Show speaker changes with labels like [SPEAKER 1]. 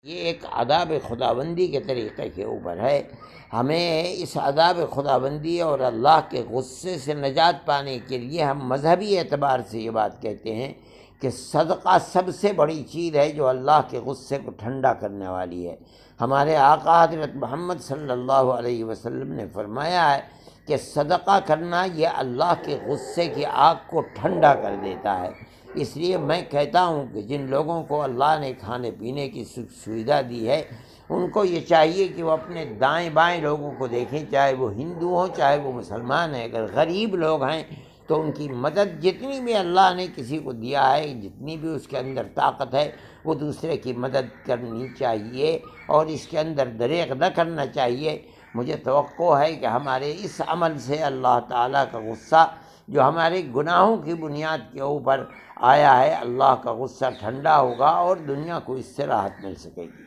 [SPEAKER 1] یہ ایک آداب خداوندی کے طریقے کے اوپر ہے۔ ہمیں اس آداب خداوندی اور اللہ کے غصے سے نجات پانے کے لیے ہم مذہبی اعتبار سے یہ بات کہتے ہیں کہ صدقہ سب سے بڑی چیز ہے جو اللہ کے غصے کو ٹھنڈا کرنے والی ہے۔ ہمارے آقا حضرت محمد صلی اللہ علیہ وسلم نے فرمایا ہے کہ صدقہ کرنا یہ اللہ کے غصے کی آگ کو ٹھنڈا کر دیتا ہے۔ اس لیے میں کہتا ہوں کہ جن لوگوں کو اللہ نے کھانے پینے کی سویدھا دی ہے ان کو یہ چاہیے کہ وہ اپنے دائیں بائیں لوگوں کو دیکھیں، چاہے وہ ہندو ہوں چاہے وہ مسلمان ہیں۔ اگر غریب لوگ ہیں تو ان کی مدد جتنی بھی اللہ نے کسی کو دیا ہے، جتنی بھی اس کے اندر طاقت ہے، وہ دوسرے کی مدد کرنی چاہیے اور اس کے اندر دریغ نہ کرنا چاہیے۔ مجھے توقع ہے کہ ہمارے اس عمل سے اللہ تعالیٰ کا غصہ جو ہمارے گناہوں کی بنیاد کے اوپر آیا ہے، اللہ کا غصہ ٹھنڈا ہوگا اور دنیا کو اس سے راحت مل سکے گی۔